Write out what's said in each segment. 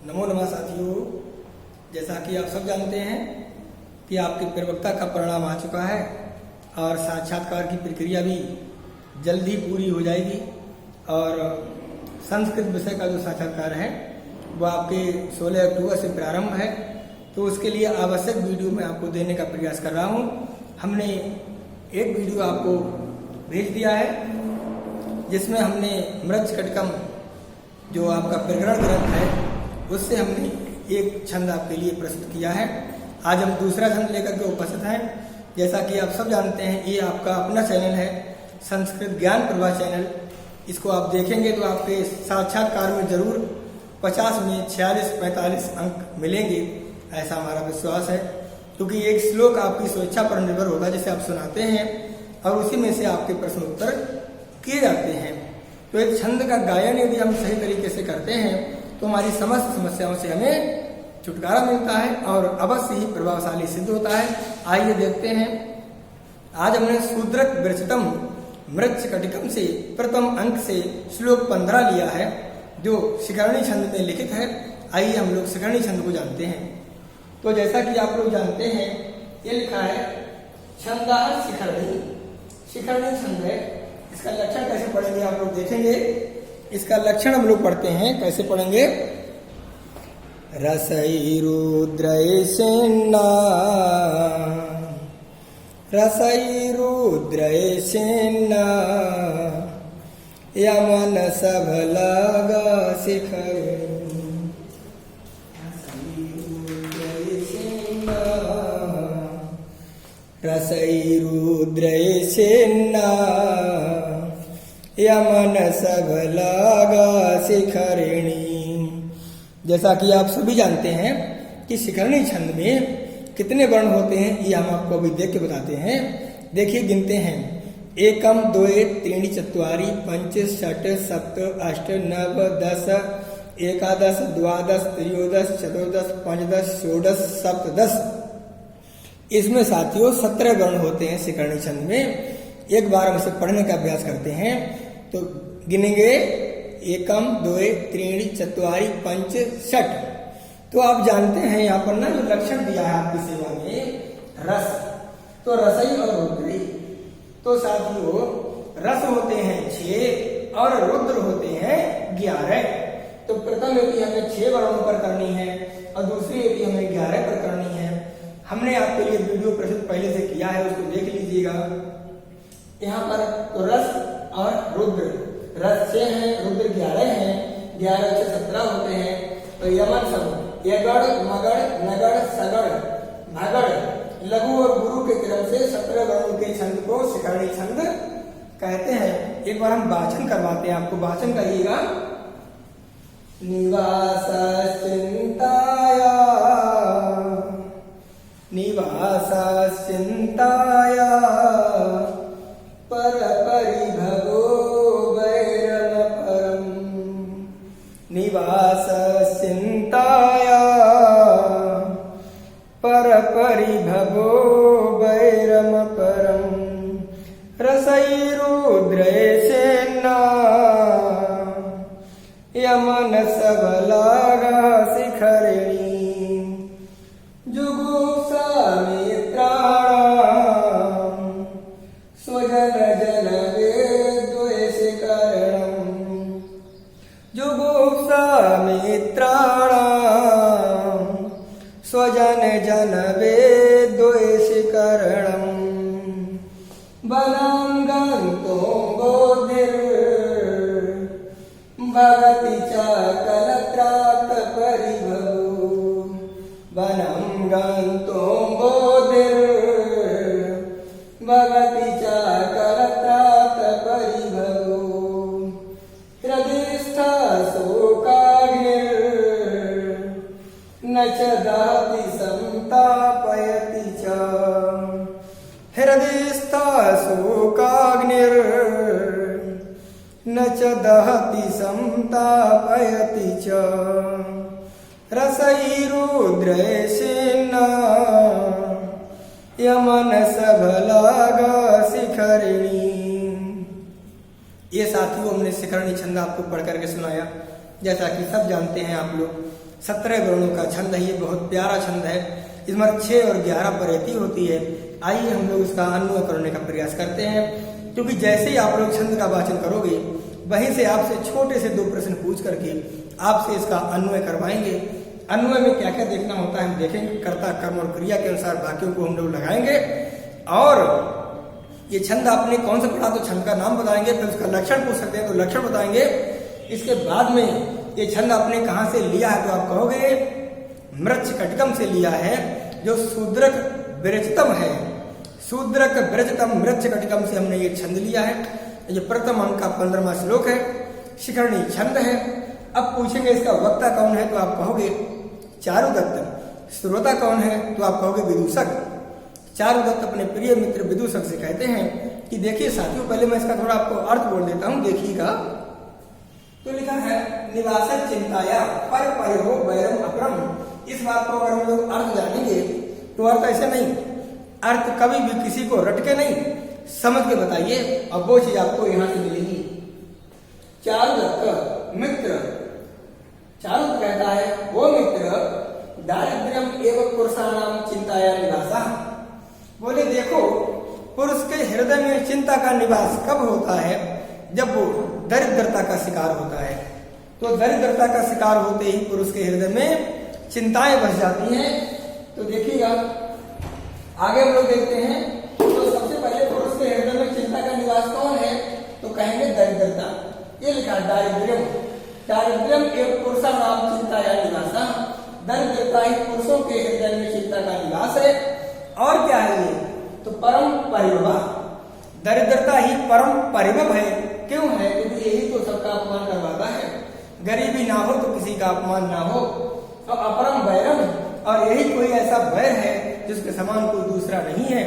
नमो नमः साथियों। जैसा कि आप सब जानते हैं कि आपके प्रवक्ता का परिणाम आ चुका है और साक्षात्कार की प्रक्रिया भी जल्द ही पूरी हो जाएगी। और संस्कृत विषय का जो साक्षात्कार है वो आपके 16 अक्टूबर से प्रारंभ है, तो उसके लिए आवश्यक वीडियो मैं आपको देने का प्रयास कर रहा हूँ। हमने एक वीडियो आपको भेज दिया है जिसमें हमने मृच्छकटिकम जो आपका प्रकरण ग्रंथ है उससे हमने एक छंद आपके लिए प्रस्तुत किया है। आज हम दूसरा छंद लेकर के उपस्थित हैं। जैसा कि आप सब जानते हैं ये आपका अपना चैनल है संस्कृत ज्ञान प्रभा चैनल। इसको आप देखेंगे तो आपके साक्षात्कार में जरूर 50 में 46-45 अंक मिलेंगे, ऐसा हमारा विश्वास है। क्योंकि एक श्लोक आपकी स्वेच्छा पर निर्भर होगा जिसे आप सुनाते हैं और उसी में से आपके प्रश्न उत्तर किए जाते हैं। तो एक छंद का गायन यदि हम सही तरीके से करते हैं तो हमारी समस्त समस्याओं से हमें छुटकारा मिलता है और अवश्य ही प्रभावशाली सिद्ध होता है। आइए देखते हैं। आज हमने शूद्रक विरचितम मृच्छकटिकम से प्रथम अंक से श्लोक 15 लिया है जो शिखरणी छंद में लिखित है। आइए हम लोग शिखरणी छंद को जानते हैं। तो जैसा कि आप लोग जानते हैं ये लिखा है छंदाह शिखरणी। शिखरणी छंद है। इसका लक्षण कैसे पढ़ेंगे आप लोग देखेंगे। इसका लक्षण हम लोग पढ़ते हैं, कैसे पढ़ेंगे। रसैरुद्रैसेन्ना रसैरुद्रैसेन्ना यमन सबलागा शिखरणी। रसैरुद्रैसेन्ना यमन सबलागा शिखरिणी। जैसा कि आप सभी जानते हैं कि शिखरणी छंद में कितने वर्ण होते हैं ये हम आपको अभी देख के बताते हैं। देखिए गिनते हैं। एकम द्वे त्रीणि चत्वारि पंच षट सप्त अष्ट नव दश एकादश द्वादश त्रयोदश चतुर्दश पंचदश षोडश सप्तदश। इसमें साथियों 17 वर्ण होते हैं शिखरणी छंद में। एक बार हम इसे पढ़ने का अभ्यास करते हैं तो गिनेंगे। एकम द्वे त्रीणि चत्वारि पंच षट। तो आप जानते हैं यहाँ पर ना जो लक्षण दिया है आपकी सेवा में रस, तो रसई और रुद्री। तो साथियों रस होते हैं 6 और रुद्र होते हैं 11। तो प्रथम यदि हमें 6 वर्णों पर करनी है और दूसरी यदि हमें 11 पर करनी है। हमने आपके लिए वीडियो प्रस्तुत पहले से किया है, उसको देख लीजिएगा। यहाँ पर तो रस और रुद्र, रस 6 है, रुद्र 11 है। 11 से 17 होते हैं। तो यमन सब यगड़ मगड़ नगड़ सगड़ भगड़ लघु और गुरु के क्रम से 17 वर्णों के छंद को शिखरणी छंद कहते हैं। एक बार हम वाचन करवाते हैं आपको, वाचन करिएगा। निवास चिंताया निवास चिंताया पर परिभवो वैरम परम। निवास चिंताया पर परिभवो वैरम परम। रसैरुद्रैसेन्ना यमन सबलागा शिखरिणी। जुगुप्सा मित्राणां स्वजन जन वेद्वेषकरणम्। जुगुप्सा मित्राणां स्वजन जन वेद्वेषकरणम्। वनं गन्तुं बोधिर्भवति च कलत्रात् परिभवो। वनं गन्तुं बोधिर्भवति च कलत्रात् परिभवो। हृदिस्था शोकाग्निर्न च दहति संतापयति च। हृदिस्था शोकाग्निर्न च दहति संतापयति च। रसैरुद्रैसेन्ना यमन सबलागा शिखरिणी। ये साथियों हमने शिखरणी छंद आपको पढ़ करके सुनाया। जैसा कि सब जानते हैं आप लोग 17 वर्णों का छंद है, ये बहुत प्यारा छंद है। इसमें 6 और 11 प्रयति होती है। आइए हम लोग इसका अन्वय करने का प्रयास करते हैं, क्योंकि जैसे ही आप लोग छंद का वाचन करोगे वहीं से आपसे छोटे से 2 प्रश्न पूछ करके आपसे इसका अन्वय करवाएंगे। अन्वय में क्या क्या देखना होता है हम देखेंगे। कर्ता, कर्म और क्रिया के अनुसार वाक्यों को हम लोग लगाएंगे। और ये छंद आपने कौन सा पढ़ा तो छंद का नाम बताएंगे, फिर उसका लक्षण पूछ सकते हैं तो लक्षण बताएंगे। इसके बाद में ये छंद आपने कहाँ से लिया है तो आप कहोगे मृच्छकटिकम से लिया है, जो शूद्रक विरचितम है। शूद्रक विरचितम मृच्छकटिकम से हमने ये छंद लिया है। ये प्रथम अंक का 15वां श्लोक है, शिखरणी छंद है। अब पूछेंगे इसका वक्ता कौन है तो आप कहोगे चारुदत्त। श्रोता कौन है तो आप कहोगे विदूषक। चारुदत्त अपने प्रिय मित्र विदूषक से कहते हैं कि देखिए साथियों, पहले मैं इसका थोड़ा आपको अर्थ बोल देता हूँ, देखिएगा। तो लिखा है निवास चिंताया पर परिहो वैरम अपरम। इस बात को अगर हम लोग अर्थ जानेंगे तो अर्थ ऐसे नहीं, अर्थ कभी भी किसी को रटके नहीं, समझ के बताइए और वो चीज आपको यहाँ से मिलेगी। चारुदत्त मित्र, चारुदत्त कहता है वो मित्र दारिद्र्यम एवं पुरुषाणाम चिंताया निवासा। बोले देखो, पुरुष के हृदय में चिंता का निवास कब होता है, जब वो दरिद्रता का शिकार होता है। तो दरिद्रता का शिकार होते ही पुरुष के हृदय में चिंताएं बस जाती हैं। तो देखिएगा आगे हम लोग देखते हैं। तो सबसे पहले पुरुष के हृदय में चिंता का निवास कौन है तो कहेंगे दरिद्रता। ये लिखा दारिद्र्यम, दारिद्र्यम एवं पुरुषाणाम चिंताया निवासा। दरिद्रता ही पुरुषों के हृदय में चिंता का निवास है। और क्या है ये तो परम परिभव, दरिद्रता ही परम परिभव है। क्यों है? क्योंकि यही तो सबका अपमान करवाता है। गरीबी ना हो तो किसी का अपमान ना हो। तो अपरम वैरम, और यही कोई ऐसा वैर है जिसके समान कोई दूसरा नहीं है,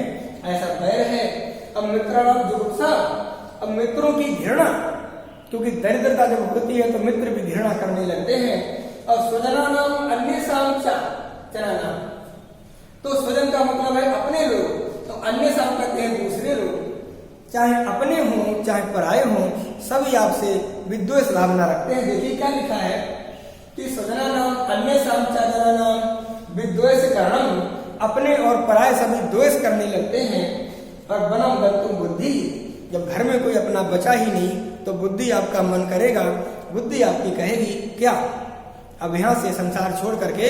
ऐसा वैर है। अब मित्राणाम जुगुप्सा, अब मित्रों की घृणा, क्योंकि दरिद्रता जब होती है तो मित्र भी घृणा करने लगते हैं। और स्वजनानाम अन्येषाम च जनानाम, तो स्वजन का मतलब है अपने लोग, तो अन्येषाम कहते हैं दूसरे लोग, चाहे अपने हों चाहे पराये हों, सभी आपसे विद्वेष भावना रखते हैं। देखिए क्या लिखा है कि स्वजनानाम अन्येषाम च जनानाम विद्वेष करणम, अपने और पराये सभी द्वेष करने लगते हैं। और बनम गंतुम बुद्धि, जब घर में कोई अपना बचा ही नहीं तो बुद्धि आपका मन करेगा, बुद्धि आपकी कहेगी क्या, अब यहाँ से संसार छोड़ करके,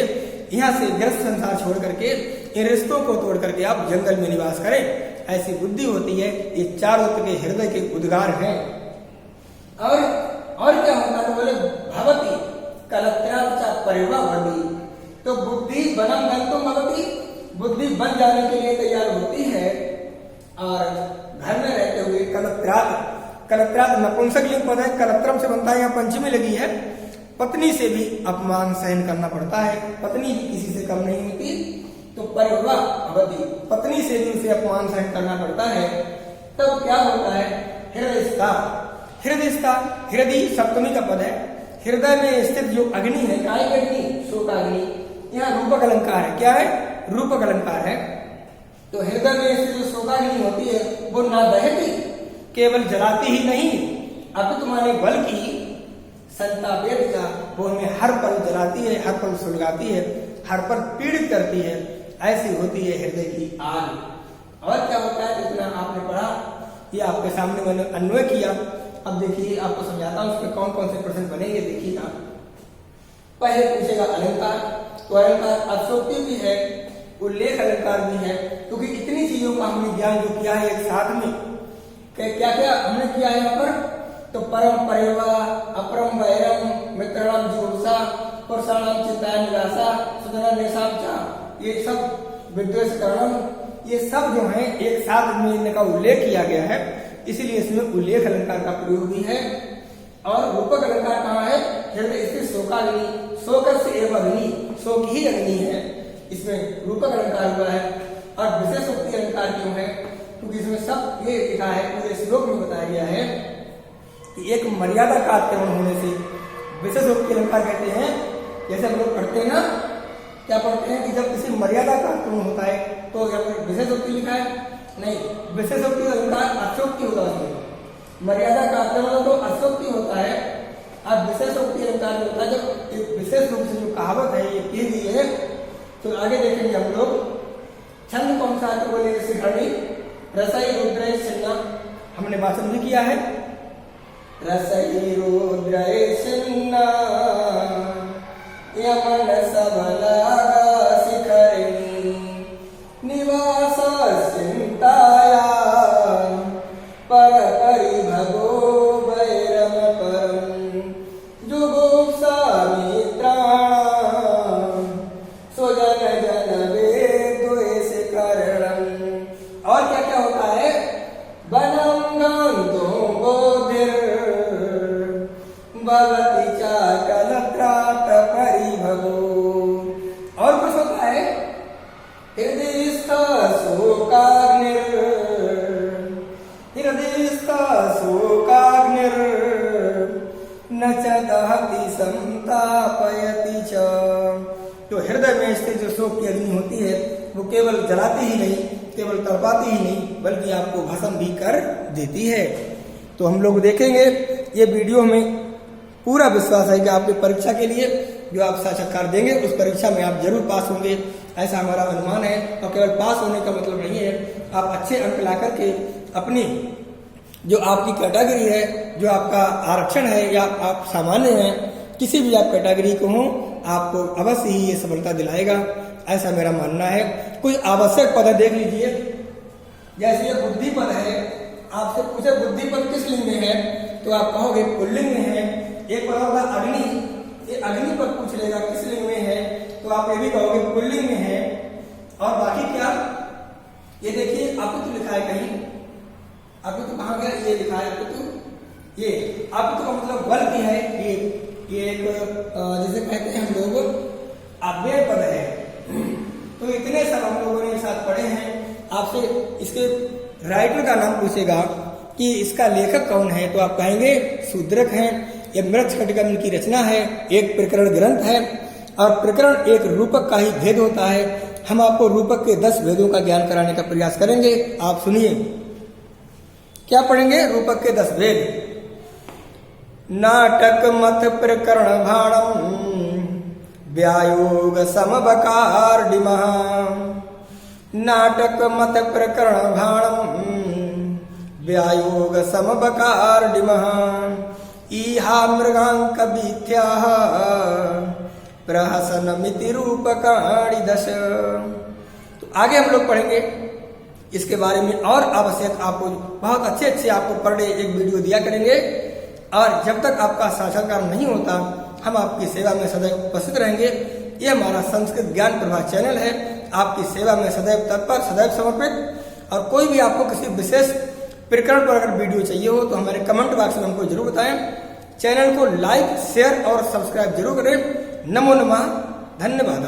यहाँ से ग्रस्त संसार छोड़ करके इन रिश्तों को तोड़ करके आप जंगल में निवास करें, ऐसी बुद्धि होती है। ये चारुदत्त के हृदय के उद्गार हैं। और क्या होता है? बोले भवती कलत्राचा परिवा बढ़ी, तो बुद्धि बनम गंतुम भवती, बुद्धि बन जाने के लिए तैयार होती है। और घर में रहते हुए कलत्रात, कलत्रात नपुंसक लिंग पद है, कलत्रम से बनता है, यहाँ पंचमी लगी है। पत्नी से भी अपमान सहन करना पड़ता है, पत्नी भी किसी से कम नहीं होती। तो परिवा भवती, पत्नी से भी उसे अपमान सहन करना पड़ता है। तब क्या होता है? हृदयस्था, हृदयस्था, हृदय सप्तमी का पद है। हृदय में स्थित जो अग्नि है, काय की अग्नि? शोकाग्नि। यहाँ रूपक अलंकार है। क्या है? रूपक अलंकार है। तो हृदय में स्थित जो शोकाग्नि होती है वो ना दहती, केवल जलाती ही नहीं, अब तुम्हारे बल की संतापेत का, वो हमें हर पल जलाती है, हर पल सुलगाती है, हर पल पीड़ित करती है। ऐसी होती है हृदय की आग। और क्या होता है? जितना आपने पढ़ा ये आपके सामने मैंने अन्वय किया। अब देखिए आपको समझाता हूँ उसमें कौन कौन से प्रश्न बनेंगे। देखिएगा, पहले पूछेगा अलंकार, तो अलंकार अतिशयोक्ति भी है, उल्लेख अलंकार भी है, क्योंकि इतनी चीजों का हमने ज्ञान जो किया है एक साथ में। क्या क्या हमने किया है यहाँ पर? तो परम परिवा, अपरम वैरम, मित्राणाम जुगुप्सा, पुरुषाणाम चिंताया निवासा, स्वजनान्येषाम च, ये सब विद्वेष करणम, ये सब जो है एक साथ में इनका उल्लेख किया गया है, इसीलिए इसमें उल्लेख अलंकार का प्रयोग भी है। और रूपक अलंकार कहाँ है? हृदय स्थित शोकाग्नि, शोक से एवं अग्नि, शोक ही अग्नि है, इसमें रूपक अलंकार हुआ है। और विशेषोक्ति अलंकार क्यों है? क्योंकि इसमें सब ये लिखा है, पूरे श्लोक में बताया गया है कि एक मर्यादा का अतिक्रमण होने से विशेषोक्ति अलंकार कहते हैं। जैसे हम लोग पढ़ते हैं ना, क्या पढ़ते हैं कि जब किसी मर्यादा का अतिक्रमण होता है तो यहाँ पर विशेषोक्ति लिखा है? नहीं, विशेषोक्ति अलंकार अतिशयोक्ति होता है। मर्यादा का अतिक्रमण तो अतिशयोक्ति होता है। अब विशेष उक्ति अलंकार में होता है जब एक विशेष रूप से जो कहावत है ये कह दी है तो आगे देखेंगे हम लोग। छंद कौन सा है तो बोले शिखरणी रसई रुद्र छिन्ना, हमने वाचन भी किया है। रसई रुद्र छिन्ना यमन सबलागा शिखरणी निवास चिंताया पर परिभगो वैरम परम जुगुप्सा मित्राणाम स्वजन जन वेद्वेष करणम। और क्या क्या होता है? वनम गंतो बोधिर भवति चाकल त्रात परिभगो। और कुछ होता है? हृदयस्थ शोकाग्निर न च दहति संतापयति च। तो हृदय में स्थित जो शोक की अग्नि होती है वो केवल जलाती ही नहीं, केवल तड़पाती ही नहीं, बल्कि आपको भस्म भी कर देती है। तो हम लोग देखेंगे ये वीडियो में पूरा विश्वास है कि आपकी परीक्षा के लिए जो आप साक्षात्कार देंगे उस परीक्षा में आप जरूर पास होंगे, ऐसा हमारा अनुमान है। और केवल पास होने का मतलब नहीं है, आप अच्छे अंक ला करके अपनी जो आपकी कैटेगरी है, जो आपका आरक्षण है या आप सामान्य हैं, किसी भी आप कैटेगरी को हो, आपको अवश्य ही ये सफलता दिलाएगा, ऐसा मेरा मानना है। कोई आवश्यक पद देख लीजिए, जैसे ये बुद्धि पद है, आपसे पूछे बुद्धि पद किस लिंग में है तो आप कहोगे पुल्लिंग में है। एक पद होगा अग्नि, ये अग्नि पद पूछ लेगा किस लिंग में है तो आप ये भी कहोगे पुल्लिंग में है। और बाकी क्या, ये देखिए अपितु लिखा है कहीं, अपितु कहाँ गया? ये लिखा है अपितु, ये अपितु का मतलब बल की है। ये एक जैसे कहते हैं हम लोग अव्यय पद है। तो इतने सब हम लोगों ने एक साथ पढ़े हैं। आपसे इसके राइटर का नाम पूछेगा कि इसका लेखक कौन है तो आप कहेंगे शूद्रक हैं। ये मृच्छकटिका की रचना है, एक प्रकरण ग्रंथ है और प्रकरण एक रूपक का ही भेद होता है। हम आपको रूपक के 10 भेदों का ज्ञान कराने का प्रयास करेंगे। आप सुनिए क्या पढ़ेंगे? रूपक के 10 भेद। नाटक मत प्रकरण भाणम व्यायोग समबकार डिमः। नाटक मत प्रकरण भाणम व्यायोग समबकार डिमः। ईहा मृगांक बीथ्याः प्रहसन मिति रूपकाणि दश। तो आगे हम लोग पढ़ेंगे इसके बारे में और आवश्यक आपको बहुत अच्छे आपको पर डे एक वीडियो दिया करेंगे। और जब तक आपका साक्षात्कार नहीं होता हम आपकी सेवा में सदैव उपस्थित रहेंगे। ये हमारा संस्कृत ज्ञान प्रभा चैनल है, आपकी सेवा में सदैव तत्पर, सदैव समर्पित। और कोई भी आपको किसी विशेष प्रकरण पर अगर वीडियो चाहिए हो तो हमारे कमेंट बॉक्स में हमको जरूर बताएं। चैनल को लाइक, शेयर और सब्सक्राइब जरूर करें। नमो नमः, धन्यवाद।